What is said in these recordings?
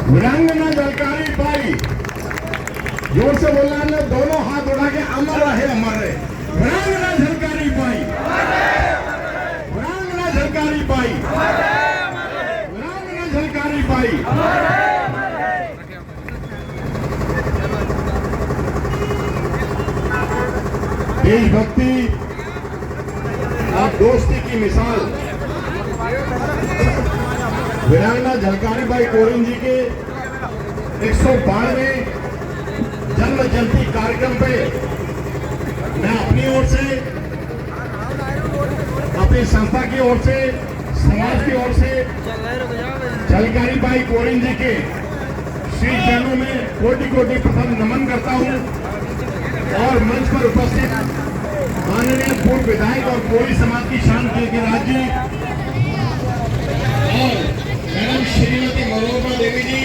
वीरांगना झलकारी बाई, जोर से बोलना है, दोनों हाथ उठा के अमर रहे हमारे। वीरांगना झलकारी बाई, वीरांगना झलकारी बाई, वीरांगना झलकारी बाई। देशभक्ति और दोस्ती की मिसाल वीरांगना झलकारी बाई कोरिन जी के 112वें जन्म जयंती कार्यक्रम पे मैं अपनी ओर से, अपनी संस्था की ओर से, समाज की ओर से झलकारी बाई कोरिन जी के श्री चरणों में कोटि कोटि प्रथम नमन करता हूं और मंच पर उपस्थित माननीय पूर्व विधायक और कोली समाज की शान कीर्तिराज जी और मैडम श्रीमती मनोरमा देवी जी,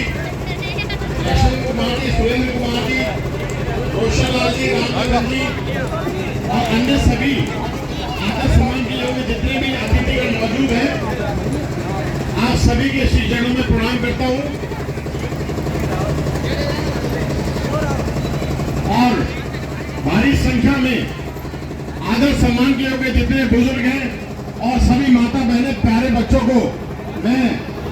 लक्ष्मण कुमार जी, सुरेंद्र कुमार जी, रोशनलाल जी, रामचंद्र जी और अन्य सभी आदर सम्मान के लोग जितने भी अतिथिगण मौजूद हैं, आप सभी के श्री चरणों में प्रणाम करता हूं और भारी संख्या में आदर सम्मान के योग्य जितने बुजुर्ग हैं और सभी माता बहनें, प्यारे बच्चों को मैं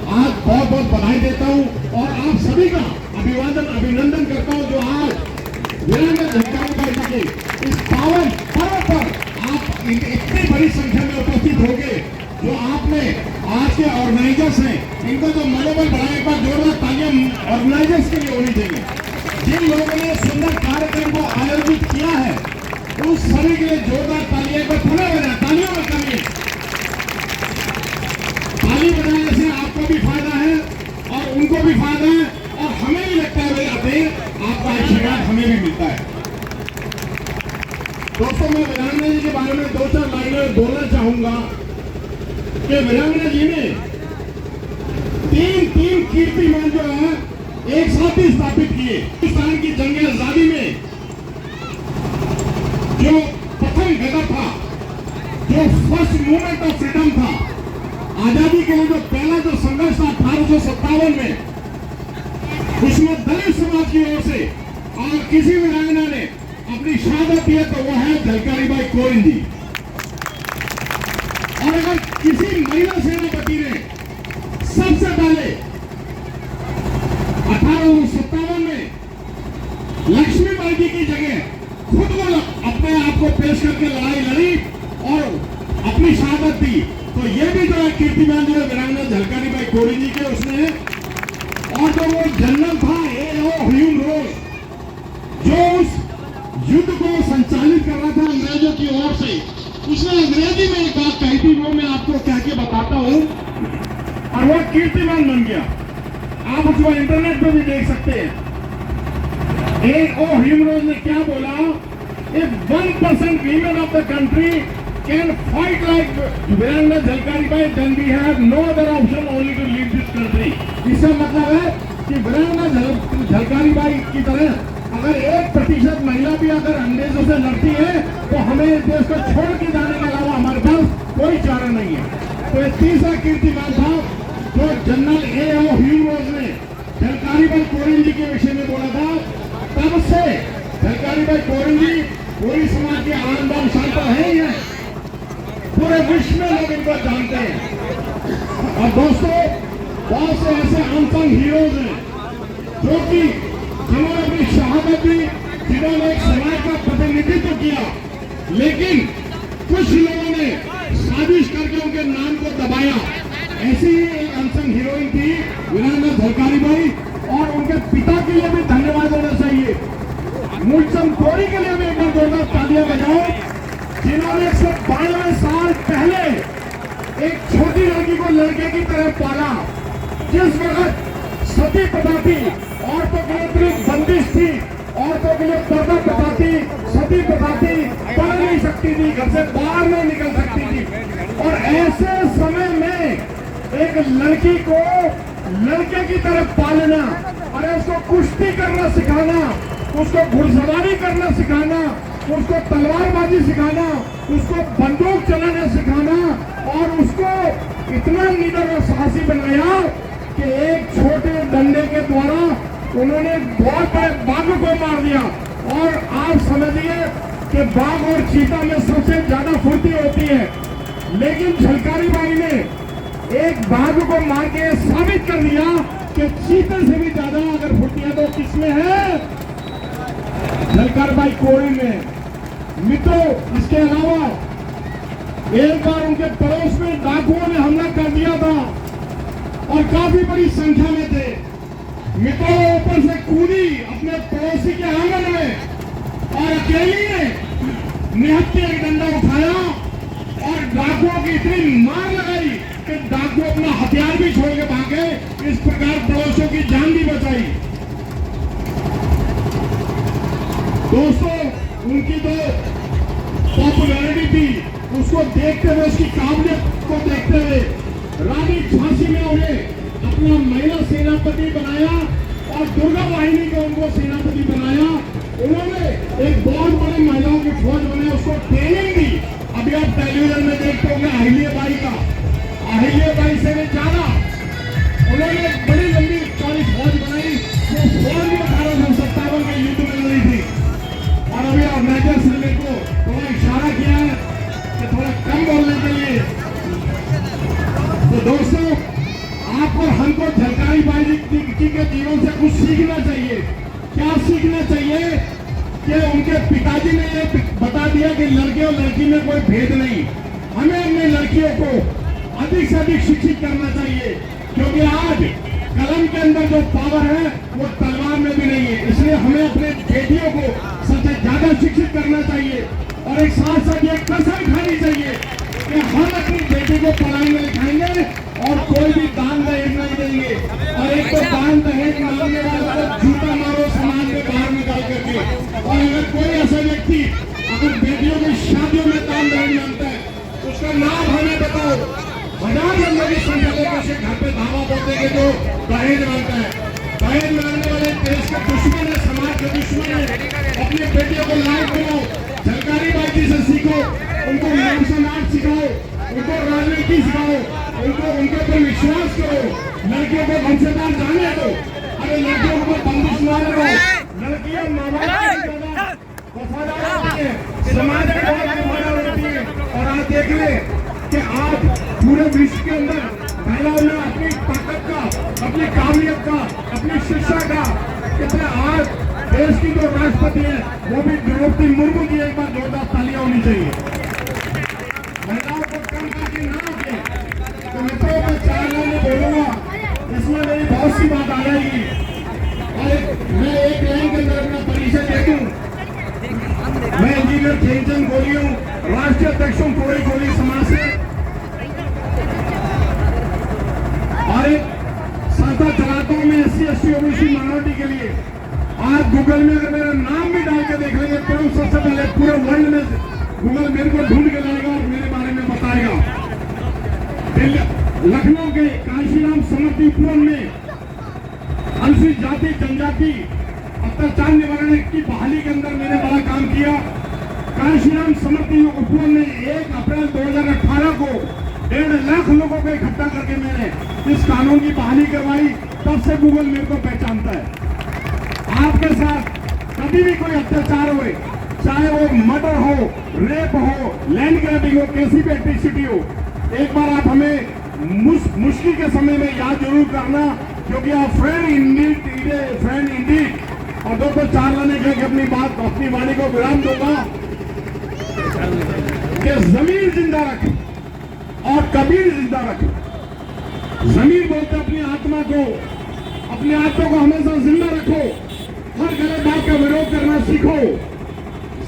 आज बहुत बहुत बधाई देता हूं और आप सभी का अभिनंदन करता हूं जो आज वीरांगना झलकारी बाई जी के इस पावन पर्व पर आप इतनी बड़ी संख्या में उपस्थित होंगे। जो आपने आज के ऑर्गेनाइजर्स हैं, इनको जो मनोबल बढ़ाए, एक बार जोरदार तालियां ऑर्गेनाइजर्स के लिए होनी चाहिए। जिन लोगों ने सुंदर कार्यक्रम को आयोजित किया है उस सभी के लिए जोरदार तालियां पर पुनः बजाएं, तालियों में करिए। ताली बजाने से आपको भी फायदा है और उनको भी फायदा है और हमें भी लगता है भाई आपका आशीर्वाद हमें भी मिलता है। दोस्तों, मैं वीरांगना जी के बारे में 2-4 लाइनें बोलना चाहूंगा कि वीरांगना जी ने तीन कीर्तिमान जो है एक साथ ही स्थापित किए। पाकिस्तान की जंग आजादी में जो प्रथम गदर था, जो फर्स्ट मूवमेंट ऑफ फ्रीडम था, आजादी के लिए जो पहला जो संघर्ष था 1857 में, उसमें दलित समाज की ओर से और किसी वीरांगना ने अपनी शहादत दी है तो वो है झलकारी बाई कोरिन जी। और अगर किसी महिला सेनापति ने सबसे पहले 1857 में लक्ष्मीबाई जी की जगह खुद को अपने आप को पेश करके लड़ाई लड़ी और अपनी शहादत दी, तो ये भी जो है कीर्तिमान जो है वीरांगना झलकारी बाई कोरिन जी के उसने। और जो वो जनरल था A.O. ह्यूम रोज, जो उस युद्ध को संचालित कर रहा था अंग्रेजों की ओर से, उसने अंग्रेजी में एक बात कही थी, वो मैं आपको कह के बताता हूं और वो कीर्तिमान बन गया। आप उसको इंटरनेट पे भी देख सकते हैं। A.O. ह्यूम रोज ने क्या बोला, if 1% women of the country can fight like वीरांगना Jhalkari Bai, then we have no other option only to leave this country। इसका मतलब है कि वीरांगना झलकारी बाई की तरह अगर 1% महिला भी अगर अंग्रेजों से लड़ती है तो हमें इस देश को छोड़ के जाने के अलावा हमारे पास कोई चारा नहीं है। तो ये तीसरा कीर्तिमान था जो जनरल A.O. ह्यूम रोज ने झलकारी बाई कोरिन जी के विषय में बोला था। तब से झलकारी बाई कोरिन जी पूरी समाज के आन बान शान तो है ही है, पूरे विश्व में लोग इनको जानते हैं। और दोस्तों, बहुत से ऐसे अनसंग हीरोज हैं जो कि जिन्होंने अपनी शहादत दी, जिन्होंने एक समाज का प्रतिनिधित्व किया, लेकिन कुछ लोगों ने साजिश करके उनके नाम को दबाया। ऐसी ही एक अनसंग हीरोइन थी वीरांगना झलकारी बाई और उनके पिता के लिए भी धन्यवाद होना चाहिए। मूलचंद कोरी के लिए भी एक बार जोरदार तालियां बजाओ, जिन्होंने 192 साल पहले एक छोटी लड़की को लड़के की तरह पाला। जिस वक्त सती प्रथा थी, औरतों के लिए इतनी बंदिश थी, औरतों के लिए पर्दा प्रथा थी, सती प्रथा थी, पढ़ नहीं सकती थी, घर से बाहर नहीं निकल सकती थी। और ऐसे समय में एक लड़की को लड़के की तरह पालना, अरे उसको कुश्ती करना सिखाना, उसको घुड़सवारी करना सिखाना, उसको तलवारबाजी सिखाना, उसको बंदूक चलाना सिखाना और उसको इतना निडर और साहसी बनाया कि एक छोटे डंडे के द्वारा उन्होंने बहुत बड़े बाघ को मार दिया। और आप समझिए कि बाघ और चीता में सबसे ज्यादा फुर्ती होती है, लेकिन झलकारी बाई ने एक बाघ को मार के साबित कर दिया कि चीते से भी ज्यादा अगर फुर्तियां तो किसमें है, झलकार बाई कोड़ी में। मित्रों, इसके अलावा एक बार उनके पड़ोस में डाकुओं ने हमला कर दिया था और काफी बड़ी संख्या में थे। मित्रों, ऊपर से कूदी अपने पड़ोसी के आंगन में और अकेली ने निहत्थे एक डंडा उठाया और डाकुओं की इतनी मार लगाई कि डाकू अपना हथियार भी छोड़ के भागे। इस प्रकार पड़ोसियों की जान भी बचाई। दोस्तों, उनकी जो पॉपुलैरिटी थी उसको देखते हुए, उसकी काबिलियत को देखते हुए रानी झांसी ने उन्हें अपना महिला सेनापति बनाया और दुर्गा वाहिनी को उनको सेनापति बनाया। उन्होंने एक बहुत बड़ी महिलाओं की फौज बनाई, उसको ट्रेनिंग दी। अभी आप टेलीविजन में देखते होंगे अहिल्याबाई का, अहिल्याबाई से भी ज्यादा उन्होंने एक बड़ी लंबी चौड़ी फौज बनाई। वो फौज भी 1857 के युद्ध में लड़ी थी। और अभी आप मेजर सिंह को थोड़ा इशारा किया है कि थोड़ा कम बोलने के लिए। तो दोस्तों, आपको हमको झलकारी बाई जी के जीवन से कुछ सीखना चाहिए। क्या सीखना चाहिए कि उनके पिताजी ने ये बता दिया कि लड़के और लड़की में कोई भेद नहीं। हमें अपनी लड़कियों को अधिक से अधिक शिक्षित करना चाहिए, क्योंकि आज कलम के अंदर जो पावर है वो तलवार में भी नहीं है। इसलिए हमें अपने बेटियों को सबसे ज्यादा शिक्षित करना चाहिए। और एक साथ साथ ये कसम खानी चाहिए कि हम अपनी बेटी को पढ़ाई में लिखाएंगे और कोई भी दान दहेज नहीं देंगे। और एक तो दान दहेज मांगने वाले को जूता मारो समाज में बाहर निकाल करके। और अगर कोई ऐसा व्यक्ति अगर बेटियों की शादियों में दान दहेज मांगता है, उसका नाम हमें बताओ। हजार लोगों की संख्या में कैसे घर पे धावा बोलते हैं जो दहेज मांगता है। दहेज मांगने वाले देश के दुश्मन है, समाज के दुश्मन है। अपनी बेटियों को लायक बनाओ, झलकारी बाई जी से सीखो, उनको मार्शल आर्ट सिखाओ, उनको राजनीति सिखाओ, उनको उनके ऊपर विश्वास करो। लड़कियों को वंशदार जाने दो। अरे लड़कियों को बंदिश ना करो। लड़कियां माँ बाप की ज्यादा वफादार होती है, समाज की बहुत वफादार होती है। और आज देख ले कि आज पूरे विश्व के अंदर महिलाओं ने अपनी ताकत का, अपनी काबिलियत का, अपनी शिक्षा का कितने आज देश की जो राष्ट्रपति है वो भी द्रौपदी मुर्मू की एक बार जोरदार तालियां होनी चाहिए। महिलाओं को कम करके ना रखे। तो मित्रों, मैं 4 लाइनें बोलूंगा, इसमें मेरी बहुत सी बात आ जाएगी। और मैं एक लाइन के अंदर अपना परिचय दे दूं। मैं इंजीनियर खेमचंद गोली हूँ, राष्ट्रीय अध्यक्ष हूँ कोड़ी कोली समाज से। और एक संस्था चलाता हूँ मैं SC ST OBC माइनॉरिटी के लिए। आज गूगल में अगर मेरा नाम भी डाल के देख लेंगे तो सबसे पहले पूरे वर्ल्ड में गूगल मेरे को ढूंढ के लाएगा और मेरे बारे में बताएगा। लखनऊ के काशीराम समर्थी उपवन में अनुसूचित जाति जनजाति अत्याचार निवारण की बहाली के अंदर मैंने बड़ा काम किया। काशीराम समर्थी उपवन में 1 अप्रैल 2018 को 1.5 लाख लोगों को इकट्ठा करके मैंने इस कानून की बहाली करवाई। तब से गूगल मेरे को पहचानता है। आपके साथ कभी भी कोई अत्याचार हुए, चाहे वो मर्डर हो, रेप हो, लैंड ग्रैबिंग हो, कैसी भी एट्रिसिटी हो, एक बार आप हमें मुश्किल के समय में याद जरूर करना, क्योंकि आप फ्रेंड इंडीड। और दोस्तों, 4 लाने के अपनी वाणी को विराम दूंगा कि जमीर जिंदा रख और कबीर जिंदा रख। जमीर बोलते अपनी आत्मा को हमेशा जिंदा रखो, हर गलत बात का विरोध करना सीखो।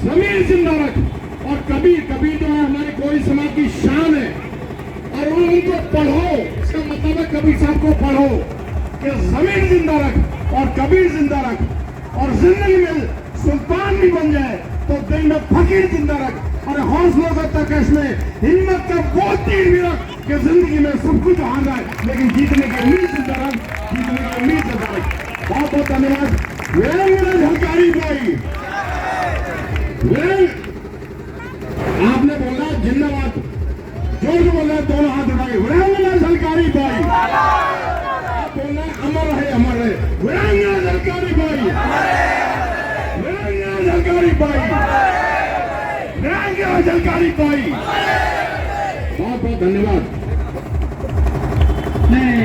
जमीर जिंदा रख। और कबीर जो है हमारे कोई समाज की शान है, और उनको पढ़ो। इसका मतलब है कबीर साहब को पढ़ो कि जमीर जिंदा रख और कबीर जिंदा रख। और जिंदगी में सुल्तान भी बन जाए तो दिल में फकीर जिंदा रख। और हौसलों का तकश में हिम्मत का वो तीर भी रख कि जिंदगी में सब कुछ हार जाए, लेकिन जीतने की उम्मीद जिंदा रख, जीतने की उम्मीद जिंदा रख। बहुत बहुत धन्यवाद। झलकारी बाई, आपने बोला जिंदाबाद। जोर से बोलना है, दोनों हाथ उठाए, वीरांगना झलकारी बाई। आप बोलना है, अमर रहे, वीरांगना झलकारी बाई, वीरांगना झलकारी बाई, वीरांगना झलकारी बाई। बहुत बहुत धन्यवाद। मैं